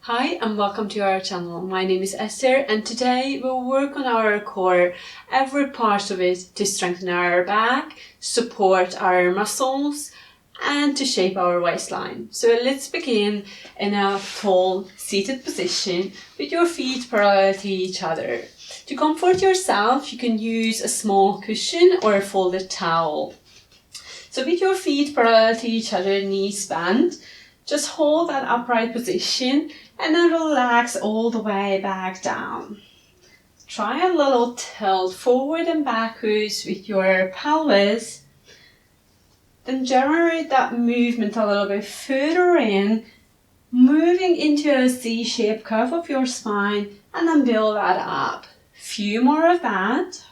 Hi and welcome to our channel. My name is Esther and today we'll work on our core, every part of it, to strengthen our back, support our muscles and to shape our waistline. So let's begin in a tall seated position with your feet parallel to each other. To comfort yourself, you can use a small cushion or a folded towel. So with your feet parallel to each other, knees bent, just hold that upright position and then relax all the way back down. Try a little tilt forward and backwards with your pelvis. Then generate that movement a little bit further in, moving into a C-shaped curve of your spine, and then build that up. Few more of that.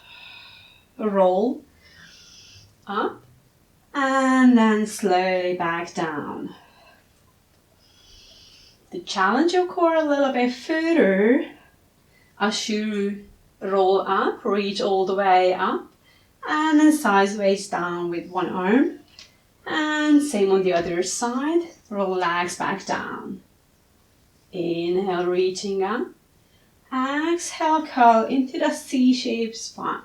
Roll up and then slowly back down. To challenge your core a little bit further, as you roll up, reach all the way up and then sideways down with one arm, and same on the other side. Relax back down. Inhale, reaching up. Exhale, curl into the C-shaped spine.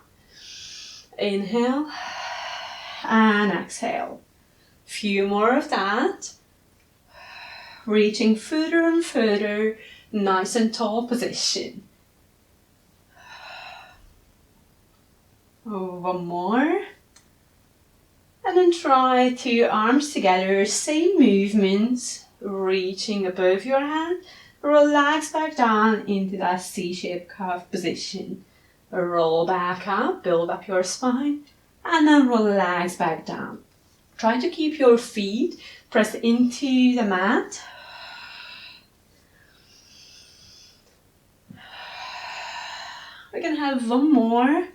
Inhale and exhale. Few more of that. Reaching further and further, nice and tall position. One more. And then try two arms together, same movements, reaching above your head. Relax back down into that C-shaped curve position. Roll back up, build up your spine, and then relax back down. Try to keep your feet pressed into the mat. We're going to have one more.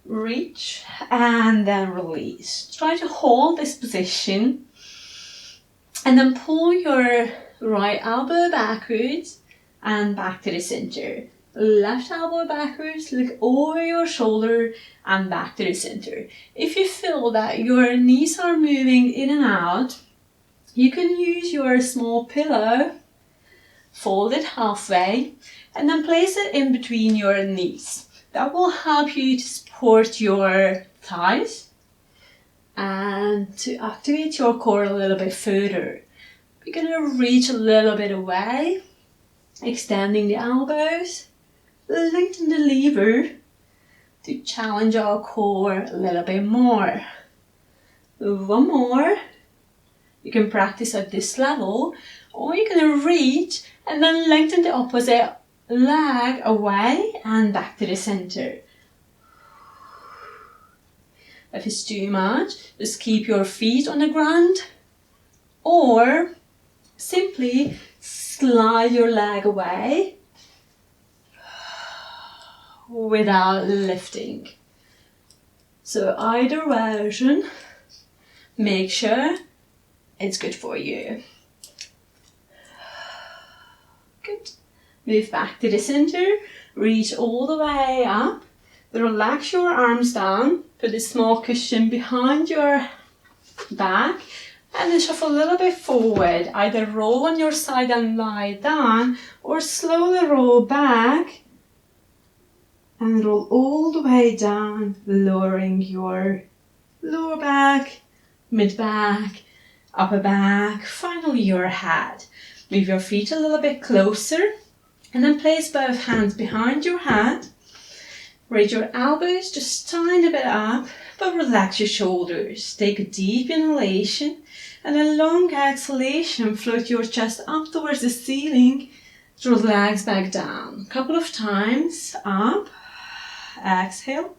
Reach and then release. Try to hold this position and then pull your right elbow backwards and back to the center. Left elbow backwards, look over your shoulder and back to the center. If you feel that your knees are moving in and out, you can use your small pillow, fold it halfway, and then place it in between your knees. That will help you to support your thighs and to activate your core a little bit further. We're going to reach a little bit away, extending the elbows, lengthen the lever to challenge our core a little bit more. One more. You can practice at this level, or you're going to reach and then lengthen the opposite leg away and back to the center. If it's too much, just keep your feet on the ground or simply slide your leg away without lifting. So either version, make sure it's good for you. Good. Move back to the center, reach all the way up, relax your arms down, put a small cushion behind your back and then shuffle a little bit forward. Either roll on your side and lie down or slowly roll back and roll all the way down, lowering your lower back, mid back, upper back, finally your head. Move your feet a little bit closer. And then place both hands behind your head. Raise your elbows just a tiny bit up, but relax your shoulders. Take a deep inhalation and a long exhalation. Float your chest up towards the ceiling. Relax back down. A couple of times. Up. Exhale.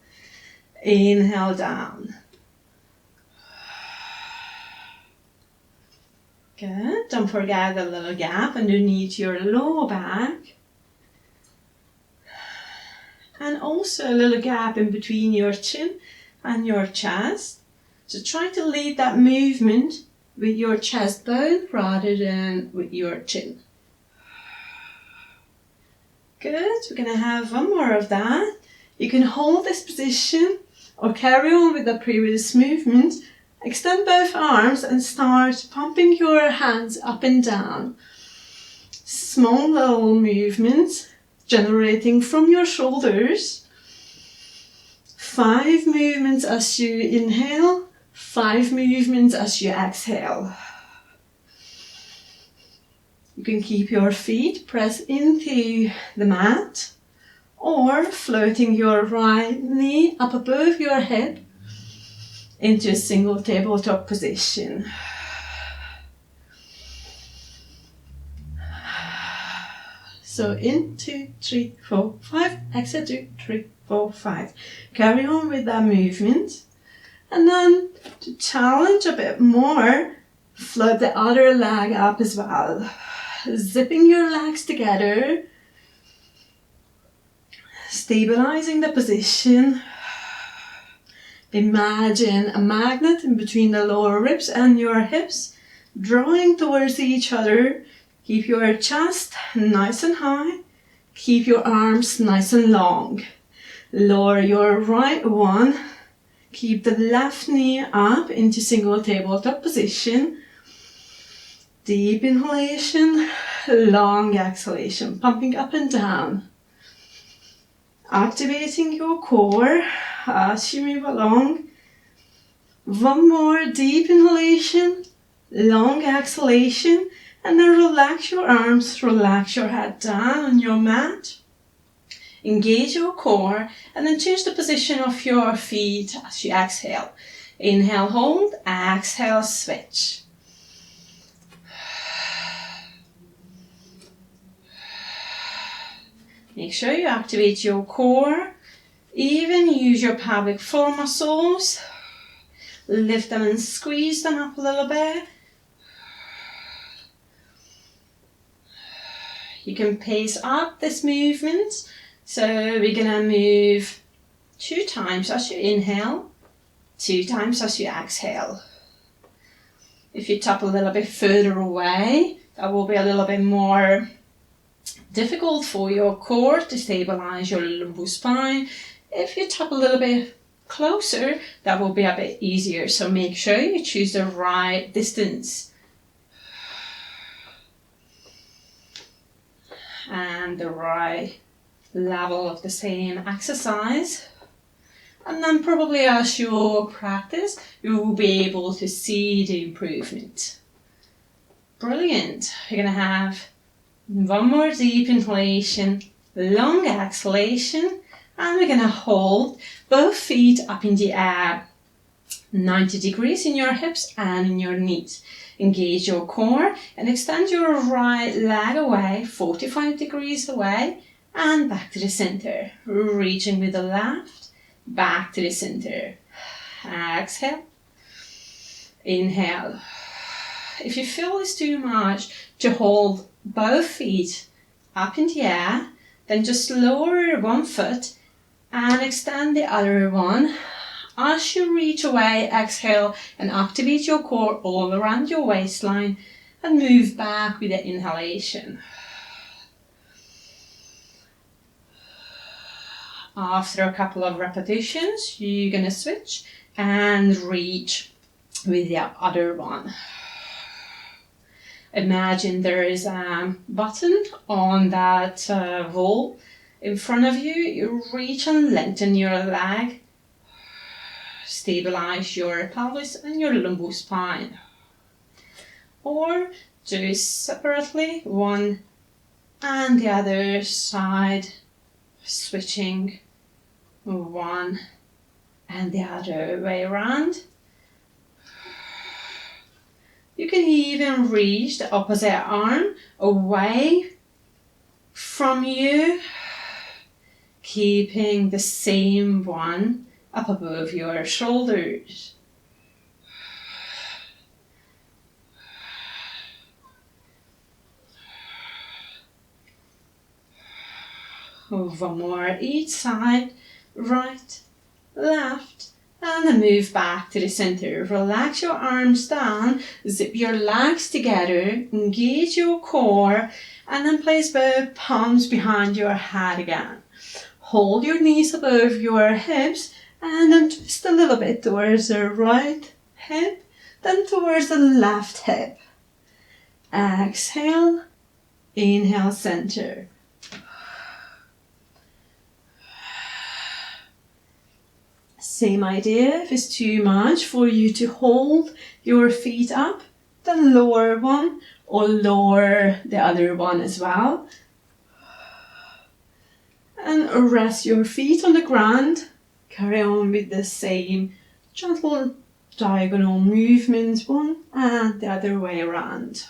Inhale down. Good. Don't forget the little gap underneath your lower back. And also a little gap in between your chin and your chest. So try to lead that movement with your chest bone rather than with your chin. Good. We're going to have one more of that. You can hold this position or carry on with the previous movement. Extend both arms and start pumping your hands up and down. small little movements generating from your shoulders. 5 movements as you inhale, 5 movements as you exhale. You can keep your feet pressed into the mat or floating your right knee up above your hip into a single tabletop position. So in 2, 3, 4, 5, exhale 2, 3, 4, 5. Carry on with that movement. And then to challenge a bit more, float the other leg up as well. Zipping your legs together, stabilizing the position. Imagine a magnet in between the lower ribs and your hips, drawing towards each other. Keep your chest nice and high. Keep your arms nice and long. Lower your right one. Keep the left knee up into single tabletop position. Deep inhalation, long exhalation, pumping up and down. Activating your core as you move along. One more deep inhalation, long exhalation, and then relax your arms, relax your head down on your mat. Engage your core and then change the position of your feet as you exhale. Inhale, hold, exhale, switch. Make sure you activate your core. Even use your pelvic floor muscles. Lift them and squeeze them up a little bit. You can pace up this movement. So we're going to move 2 times as you inhale, 2 times as you exhale. If you tap a little bit further away, that will be a little bit more difficult for your core to stabilize your lumbar spine. If you tap a little bit closer, that will be a bit easier. So make sure you choose the right distance and the right level of the same exercise. And then probably as you practice, you will be able to see the improvement. Brilliant. You're going to have one more deep inhalation, long exhalation, and we're going to hold both feet up in the air, 90 degrees in your hips and in your knees. Engage your core and extend your right leg away, 45 degrees away, and back to the center. Reaching with the left, back to the center. Exhale. Inhale. If you feel it's too much to hold both feet up in the air, then just lower one foot and extend the other one. As you reach away, exhale and activate your core all around your waistline and move back with the inhalation. After a couple of repetitions, you're going to switch and reach with the other one. Imagine there is a button on that wall in front of you. You reach and lengthen your leg. Stabilize your pelvis and your lumbar spine. Or do separately, one and the other side, switching one and the other way around. You can even reach the opposite arm away from you, keeping the same one up above your shoulders. One more each side, right, left, and then move back to the center. Relax your arms down, zip your legs together, engage your core, and then place both palms behind your head again. Hold your knees above your hips, and then twist a little bit towards the right hip, then towards the left hip. Exhale, Inhale, center. Same idea, if it's too much for you to hold your feet up, then lower one or lower the other one as well. And rest your feet on the ground. Carry on with the same gentle diagonal movements, one and the other way around.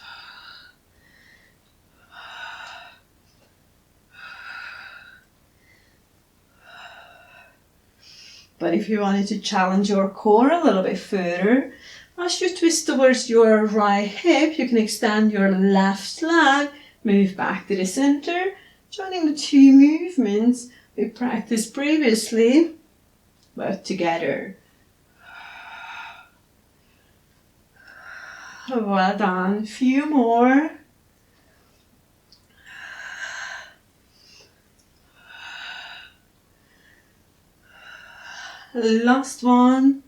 But if you wanted to challenge your core a little bit further, as you twist towards your right hip, you can extend your left leg, move back to the center, joining the two movements we practiced previously, but together. Well done. A few more. Last one.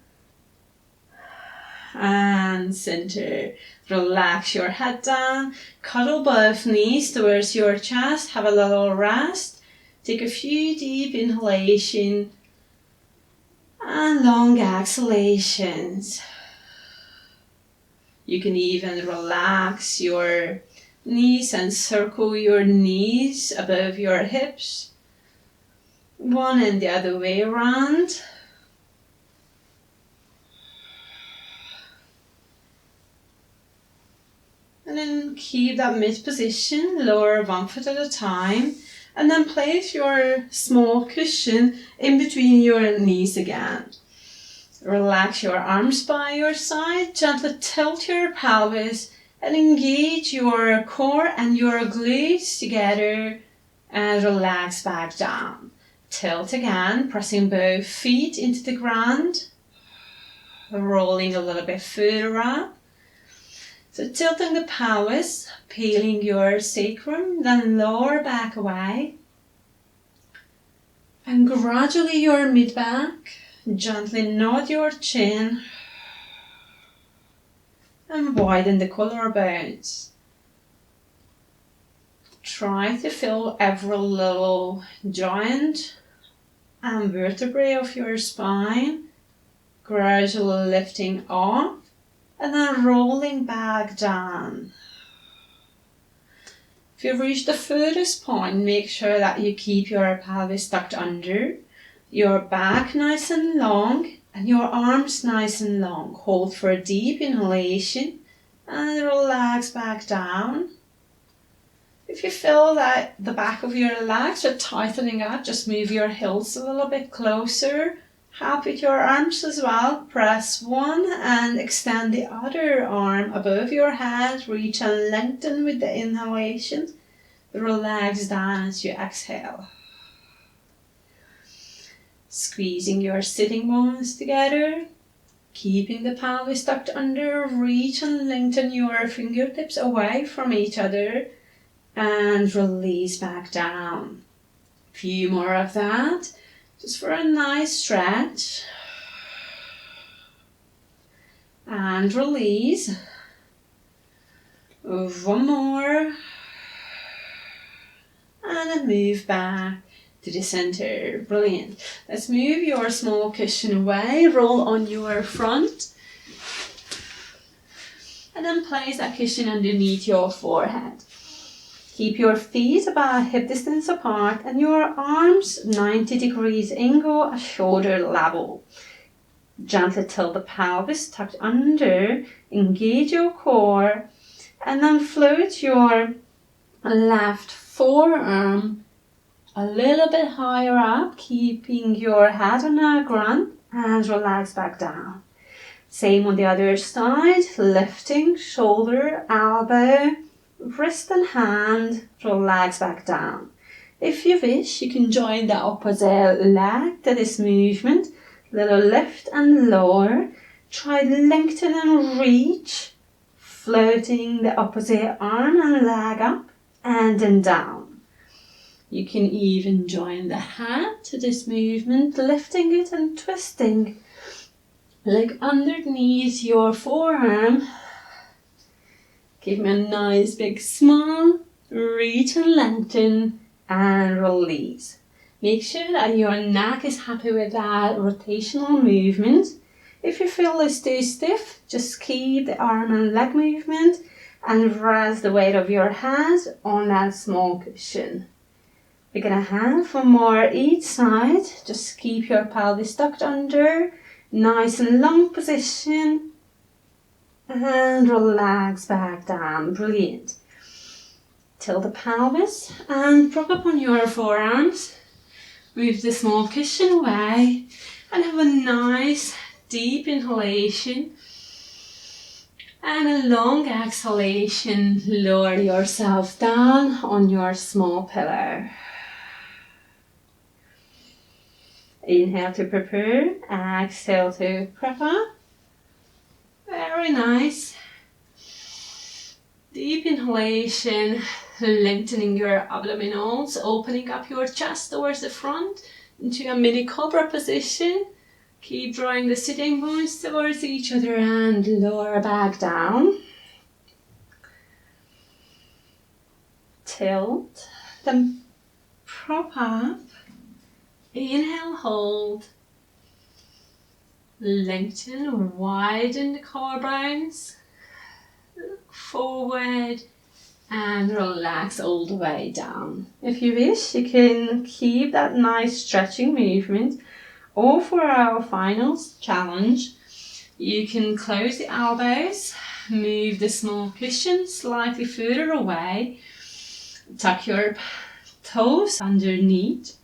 And center. Relax your head down. Cuddle both knees towards your chest. Have a little rest. Take a few deep inhalations and long exhalations. You can even relax your knees and circle your knees above your hips. One and the other way around. And then keep that mid position, lower one foot at a time. And then place your small cushion in between your knees again. Relax your arms by your side, gently tilt your pelvis and engage your core and your glutes together and relax back down. Tilt again, pressing both feet into the ground, rolling a little bit further up. So tilting the pelvis, peeling your sacrum, then lower back away. And gradually your mid-back. Gently nod your chin and widen the collarbones. Try to fill every little joint and vertebrae of your spine, gradually lifting off and then rolling back down. If you reach the furthest point, make sure that you keep your pelvis tucked under. Your back nice and long and your arms nice and long. Hold for a deep inhalation and relax back down. If you feel that the back of your legs are tightening up, just move your heels a little bit closer. Help with your arms as well. Press one and extend the other arm above your head. Reach and lengthen with the inhalation. Relax down as you exhale. Squeezing your sitting bones together, keeping the pelvis tucked under, reach and lengthen your fingertips away from each other and release back down. A few more of that, just for a nice stretch. And release. One more. And then move back to the center. Brilliant. Let's move your small cushion away, roll on your front, and then place that cushion underneath your forehead. Keep your feet about hip distance apart and your arms 90 degrees angle at shoulder level. Gently tilt the pelvis tucked under, engage your core, and then float your left forearm a little bit higher up, keeping your head on the ground and relax back down. Same on the other side, lifting shoulder, elbow, wrist and hand, relax back down. If you wish, you can join the opposite leg to this movement, little lift and lower. Try lengthen and reach, floating the opposite arm and leg up and then down. You can even join the head to this movement, lifting it and twisting. Look underneath your forearm. Give me a nice big smile Reach and lengthen and release. Make sure that your neck is happy with that rotational movement. If you feel it's too stiff, just keep the arm and leg movement and rest the weight of your hands on that small cushion. We're gonna have 4 more each side. Just keep your pelvis tucked under, nice and long position, and relax back down. Brilliant. Tilt the pelvis and prop up on your forearms. Move the small cushion away and have a nice deep inhalation and a long exhalation. Lower yourself down on your small pillow. Inhale to prepare, exhale to prop up. Very nice. Deep inhalation, lengthening your abdominals, opening up your chest towards the front into a mini cobra position. Keep drawing the sitting bones towards each other and lower back down. Tilt, then prop up. Inhale, hold. Lengthen or widen the collarbones. Look forward and relax all the way down. If you wish, you can keep that nice stretching movement. Or for our final challenge, you can close the elbows, move the small cushion slightly further away, tuck your toes underneath,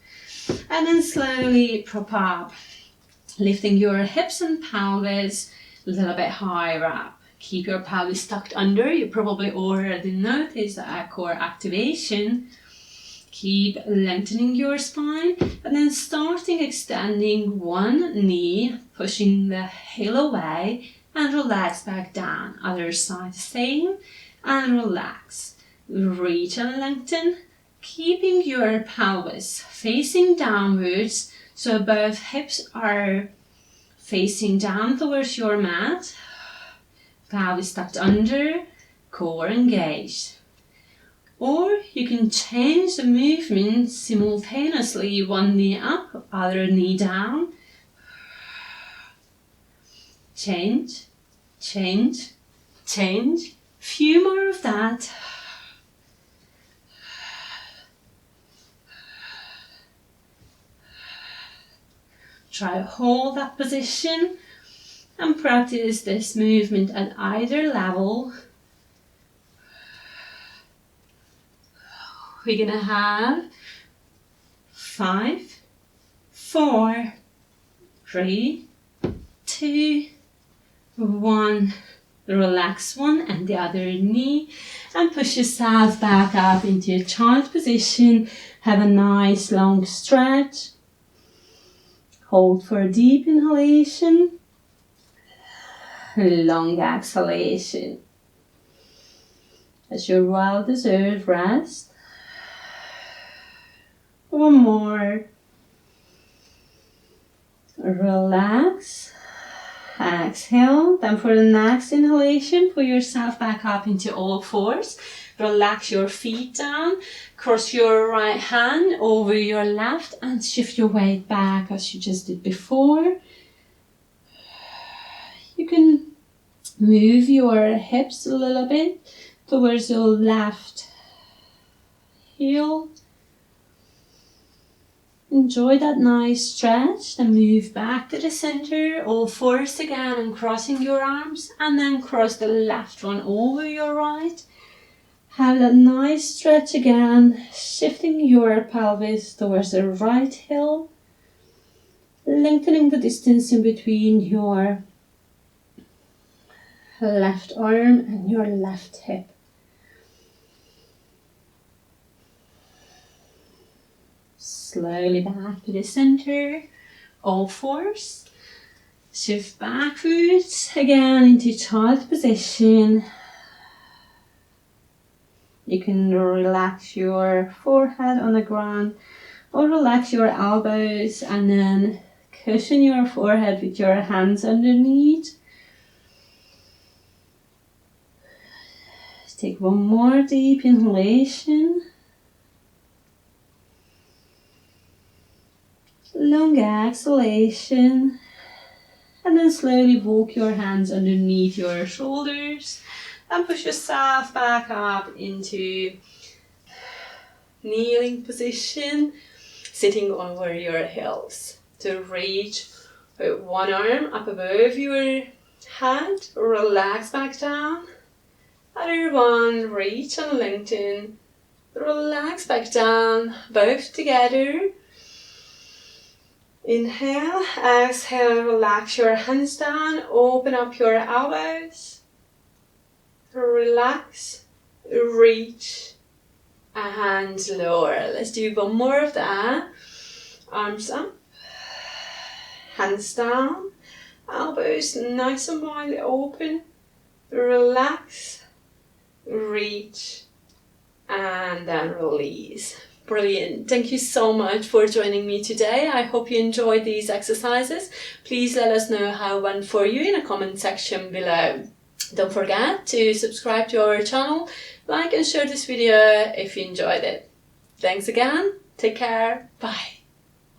and then slowly prop up, lifting your hips and pelvis a little bit higher up. Keep your pelvis tucked under. You probably already noticed a core activation. Keep lengthening your spine and then starting extending one knee, pushing the heel away and relax back down. Other side same and relax. Reach and lengthen, keeping your pelvis facing downwards so both hips are facing down towards your mat. Pelvis tucked under, core engaged. Or you can change the movement simultaneously, one knee up, other knee down. Change, change, change. Few more of that. Try to hold that position and practice this movement at either level. We're gonna have 5, 4, 3, 2, 1. Relax one and the other knee and push yourself back up into your child position. Have a nice long stretch. Hold for a deep inhalation. Long exhalation. As your well-deserved rest. One more. Relax. Exhale. Then for the next inhalation, pull yourself back up into all fours. Relax your feet down. Cross your right hand over your left and shift your weight back as you just did before. You can move your hips a little bit towards your left heel. Enjoy that nice stretch, then move back to the center, all fours again and crossing your arms, and then cross the left one over your right. Have that nice stretch again, shifting your pelvis towards the right heel, lengthening the distance in between your left arm and your left hip. Slowly back to the center, all fours. Shift backwards again into child position. You can relax your forehead on the ground or relax your elbows and then cushion your forehead with your hands underneath. Take one more deep inhalation. Long exhalation. And then slowly walk your hands underneath your shoulders and push yourself back up into kneeling position, sitting over your heels. So reach with one arm up above your head, relax back down. Other one, reach and lengthen, relax back down, both together. Inhale, exhale, relax your hands down, open up your elbows, relax, reach, and lower. Let's do one more of that. Arms up, hands down, elbows nice and wide open, relax, reach, and then release. Brilliant. Thank you so much for joining me today. I hope you enjoyed these exercises. Please let us know how it went for you in a comment section below. Don't forget to subscribe to our channel, like and share this video if you enjoyed it. Thanks again. Take care. Bye.